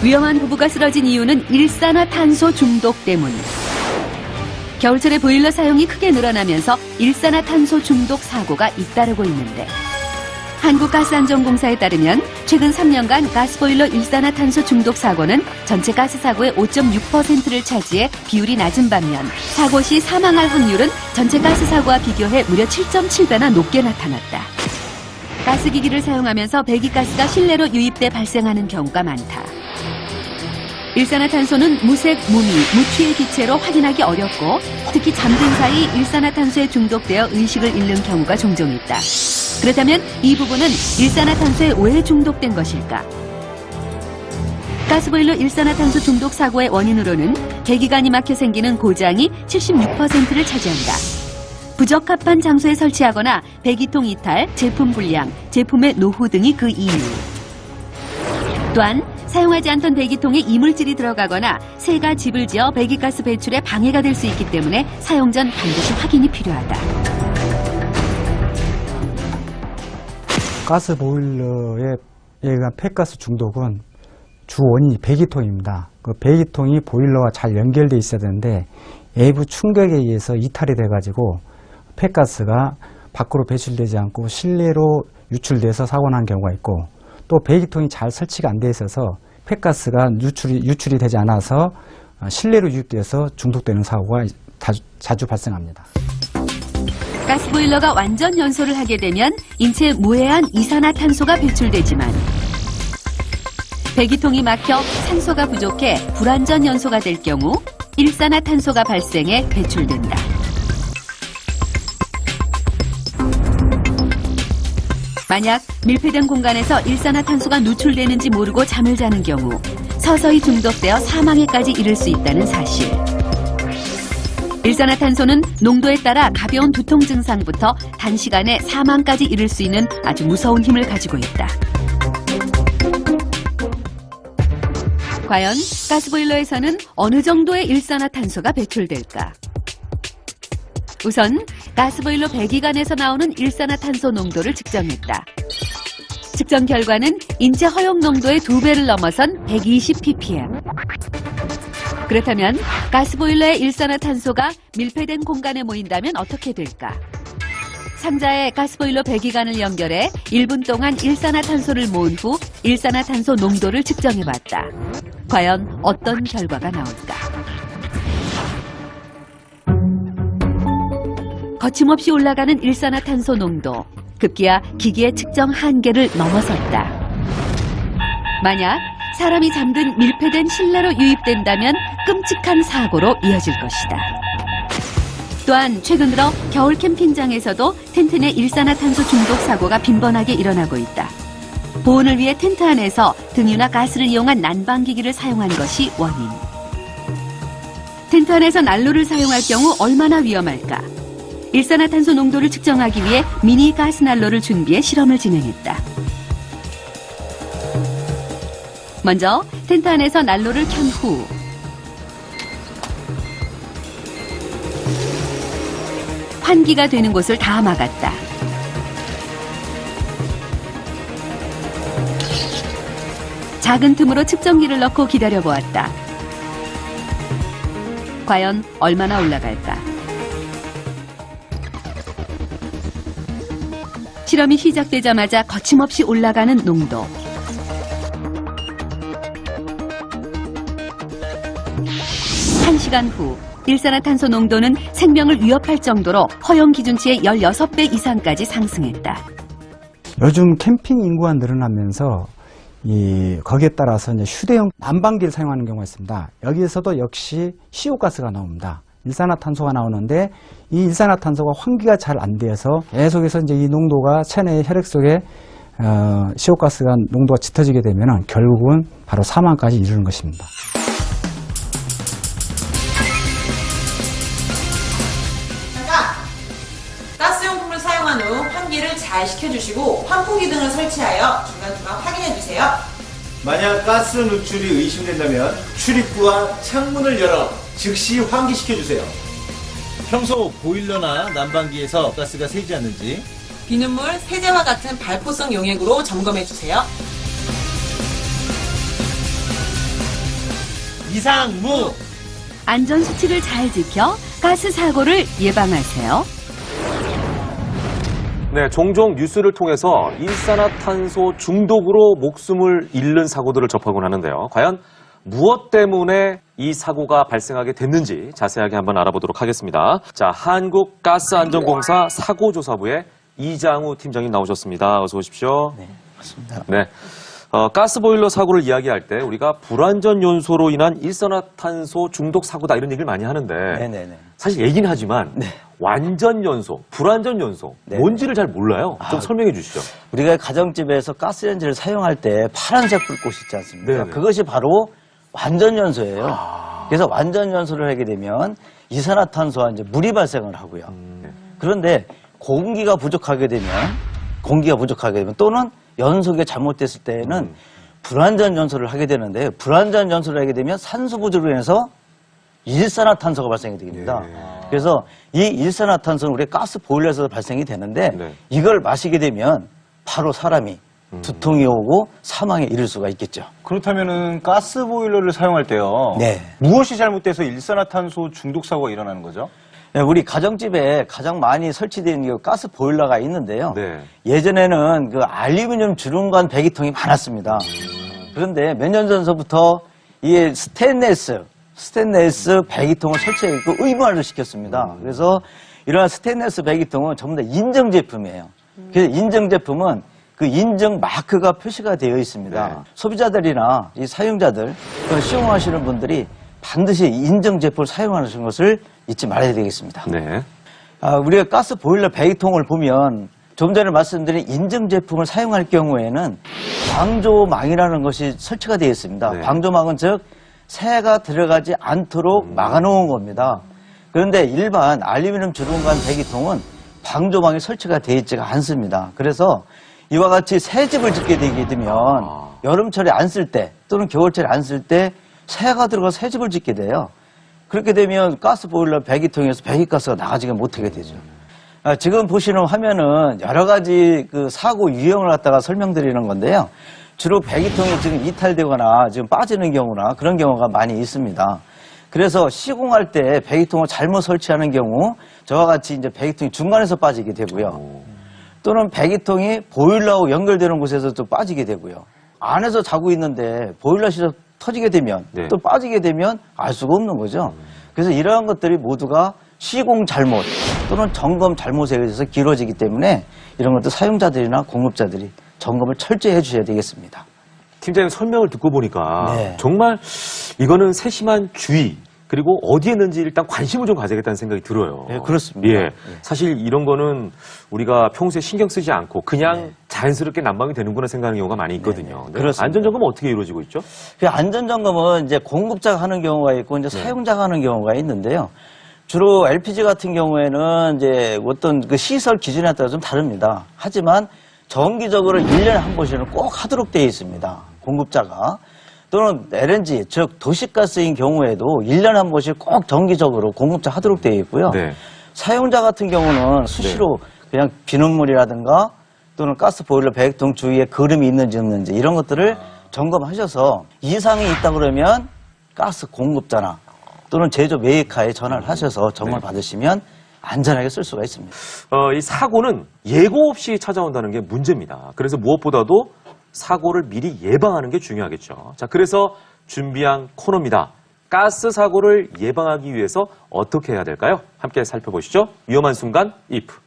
위험한 부부가 쓰러진 이유는 일산화탄소 중독 때문. 겨울철에 보일러 사용이 크게 늘어나면서 일산화탄소 중독 사고가 잇따르고 있는데 한국가스안전공사에 따르면 최근 3년간 가스보일러 일산화탄소 중독 사고는 전체 가스 사고의 5.6%를 차지해 비율이 낮은 반면 사고 시 사망할 확률은 전체 가스 사고와 비교해 무려 7.7배나 높게 나타났다. 가스기기를 사용하면서 배기가스가 실내로 유입돼 발생하는 경우가 많다. 일산화탄소는 무색, 무미, 무취의 기체로 확인하기 어렵고 특히 잠든 사이 일산화탄소에 중독되어 의식을 잃는 경우가 종종 있다. 그렇다면 이 부분은 일산화탄소에 왜 중독된 것일까? 가스보일러 일산화탄소 중독 사고의 원인으로는 배기관이 막혀 생기는 고장이 76%를 차지한다. 부적합한 장소에 설치하거나 배기통 이탈, 제품 불량, 제품의 노후 등이 그 이유. 또한 사용하지 않던 배기통에 이물질이 들어가거나 새가 집을 지어 배기가스 배출에 방해가 될 수 있기 때문에 사용 전 반드시 확인이 필요하다. 가스보일러에 의한 폐가스 중독은 주 원인이 배기통입니다. 그 배기통이 보일러와 잘 연결되어 있어야 되는데 외부 충격에 의해서 이탈이 돼가지고 폐가스가 밖으로 배출되지 않고 실내로 유출돼서 사고 난 경우가 있고 또 배기통이 잘 설치가 안 돼 있어서 폐가스가 유출이 되지 않아서 실내로 유입돼서 중독되는 사고가 자주 발생합니다. 가스보일러가 완전 연소를 하게 되면 인체에 무해한 이산화탄소가 배출되지만 배기통이 막혀 산소가 부족해 불완전 연소가 될 경우 일산화탄소가 발생해 배출된다. 만약 밀폐된 공간에서 일산화탄소가 누출되는지 모르고 잠을 자는 경우 서서히 중독되어 사망에까지 이를 수 있다는 사실. 일산화탄소는 농도에 따라 가벼운 두통 증상부터 단시간에 사망까지 이를 수 있는 아주 무서운 힘을 가지고 있다. 과연 가스보일러에서는 어느 정도의 일산화탄소가 배출될까? 우선 가스보일러 배기관에서 나오는 일산화탄소 농도를 측정했다. 측정 결과는 인체 허용 농도의 2배를 넘어선 120ppm. 그렇다면 가스보일러의 일산화탄소가 밀폐된 공간에 모인다면 어떻게 될까? 상자에 가스보일러 배기관을 연결해 1분 동안 일산화탄소를 모은 후 일산화탄소 농도를 측정해봤다. 과연 어떤 결과가 나올까? 거침없이 올라가는 일산화탄소 농도, 급기야 기기의 측정 한계를 넘어섰다. 만약 사람이 잠든 밀폐된 실내로 유입된다면 끔찍한 사고로 이어질 것이다. 또한 최근 들어 겨울 캠핑장에서도 텐트 내 일산화탄소 중독 사고가 빈번하게 일어나고 있다. 보온을 위해 텐트 안에서 등유나 가스를 이용한 난방기기를 사용한 것이 원인. 텐트 안에서 난로를 사용할 경우 얼마나 위험할까? 일산화탄소 농도를 측정하기 위해 미니 가스 난로를 준비해 실험을 진행했다. 먼저 텐트 안에서 난로를 켠 후 환기가 되는 곳을 다 막았다. 작은 틈으로 측정기를 넣고 기다려보았다. 과연 얼마나 올라갈까? 실험이 시작되자마자 거침없이 올라가는 농도. 한 시간 후 일산화탄소 농도는 생명을 위협할 정도로 허용 기준치의 16배 이상까지 상승했다. 요즘 캠핑 인구가 늘어나면서 거기에 따라서 이제 휴대용 난방기를 사용하는 경우가 있습니다. 여기에서도 역시 CO 가스가 나옵니다. 일산화탄소가 나오는데 이 일산화탄소가 환기가 잘 안 돼서 계속해서 이제 이 농도가 체내 혈액 속에 CO 가스가 농도가 짙어지게 되면 결국은 바로 사망까지 이르는 것입니다. 가스용품을 사용한 후 환기를 잘 시켜주시고 환풍기 등을 설치하여 중간중간 확인해주세요. 만약 가스 누출이 의심된다면 출입구와 창문을 열어 즉시 환기시켜주세요. 평소 보일러나 난방기에서 가스가 새지 않는지, 비눗물, 세제와 같은 발포성 용액으로 점검해주세요. 비상무. 안전수칙을 잘 지켜 가스 사고를 예방하세요. 네, 종종 뉴스를 통해서 일산화탄소 중독으로 목숨을 잃는 사고들을 접하곤 하는데요. 과연 무엇 때문에 이 사고가 발생하게 됐는지 자세하게 한번 알아보도록 하겠습니다. 자, 한국가스안전공사 사고조사부의 이장우 팀장님 나오셨습니다. 어서 오십시오. 네, 맞습니다. 네. 가스보일러 사고를 이야기할 때 우리가 불완전 연소로 인한 일산화탄소 중독 사고다 이런 얘기를 많이 하는데 네네네. 사실 얘기는 하지만 네. 완전 연소, 불완전 연소 네. 뭔지를 잘 몰라요. 좀 설명해 주시죠. 우리가 가정집에서 가스레인지를 사용할 때 파란색 불꽃이 있지 않습니까? 네네. 그것이 바로 완전 연소예요. 그래서 완전 연소를 하게 되면 이산화탄소와 이제 물이 발생을 하고요. 그런데 공기가 부족하게 되면 또는 연소가 잘못됐을 때에는 불완전 연소를 하게 되는데 불완전 연소를 하게 되면 산소 부족으로 인해서 일산화탄소가 발생이 됩니다. 그래서 이 일산화탄소는 우리 가스 보일러에서 발생이 되는데 네. 이걸 마시게 되면 바로 사람이 두통이 오고 사망에 이를 수가 있겠죠. 그렇다면은 가스 보일러를 사용할 때요. 네. 무엇이 잘못돼서 일산화탄소 중독 사고가 일어나는 거죠? 네, 우리 가정집에 가장 많이 설치되어 있는 게 가스 보일러가 있는데요. 네. 예전에는 그 알루미늄 주름관 배기통이 많았습니다. 그런데 몇 년 전서부터 이 스테인레스 배기통을 설치하고 의무화를 시켰습니다. 그래서 이러한 스테인레스 배기통은 전부 다 인증 제품이에요. 그래서 인증 제품은 그 인증 마크가 표시가 되어 있습니다. 네. 소비자들이나 이 사용자들, 또 시공하시는 분들이 반드시 인증 제품을 사용하는 것을 잊지 말아야 되겠습니다. 네. 우리가 가스 보일러 배기통을 보면 좀 전에 말씀드린 인증 제품을 사용할 경우에는 방조망이라는 것이 설치가 되어 있습니다. 네. 방조망은 즉 새가 들어가지 않도록 막아놓은 겁니다. 그런데 일반 알루미늄 주름관 배기통은 방조망이 설치가 되어 있지가 않습니다. 그래서 이와 같이 새 집을 짓게 되게 되면 여름철에 안 쓸 때 또는 겨울철에 안 쓸 때 새가 들어가서 새 집을 짓게 돼요. 그렇게 되면 가스 보일러 배기통에서 배기가스가 나가지가 못하게 되죠. 지금 보시는 화면은 여러 가지 그 사고 유형을 갖다가 설명드리는 건데요. 주로 배기통이 지금 이탈되거나 지금 빠지는 경우나 그런 경우가 많이 있습니다. 그래서 시공할 때 배기통을 잘못 설치하는 경우 저와 같이 이제 배기통이 중간에서 빠지게 되고요. 또는 배기통이 보일러하고 연결되는 곳에서 또 빠지게 되고요. 안에서 자고 있는데 보일러 시설 터지게 되면 네. 또 빠지게 되면 알 수가 없는 거죠. 그래서 이러한 것들이 모두가 시공 잘못 또는 점검 잘못에 의해서 길어지기 때문에 이런 것도 사용자들이나 공급자들이 점검을 철저히 해주셔야 되겠습니다. 팀장님 설명을 듣고 보니까 네. 정말 이거는 세심한 주의 그리고 어디에 있는지 일단 관심을 좀 가져야겠다는 생각이 들어요. 네, 그렇습니다. 예. 사실 이런 거는 우리가 평소에 신경 쓰지 않고 그냥 자연스럽게 난방이 되는구나 생각하는 경우가 많이 있거든요. 네. 그렇습니다. 안전점검은 어떻게 이루어지고 있죠? 그 안전점검은 이제 공급자가 하는 경우가 있고 이제 사용자가 하는 경우가 있는데요. 주로 LPG 같은 경우에는 이제 어떤 그 시설 기준에 따라 좀 다릅니다. 하지만 정기적으로 1년에 한 번씩은 꼭 하도록 되어 있습니다. 공급자가. 또는 LNG, 즉 도시가스인 경우에도 1년에 한 번씩 꼭 정기적으로 공급자 하도록 되어 있고요. 네. 사용자 같은 경우는 수시로 그냥 비눗물이라든가 또는 가스 보일러 배기통 주위에 그름이 있는지 없는지 이런 것들을 점검하셔서 이상이 있다 그러면 가스 공급자나 또는 제조 메이커에 전화를 하셔서 점검을 받으시면 안전하게 쓸 수가 있습니다. 이 사고는 예고 없이 찾아온다는 게 문제입니다. 그래서 무엇보다도 사고를 미리 예방하는 게 중요하겠죠. 자, 그래서 준비한 코너입니다. 가스 사고를 예방하기 위해서 어떻게 해야 될까요? 함께 살펴보시죠. 위험한 순간, if.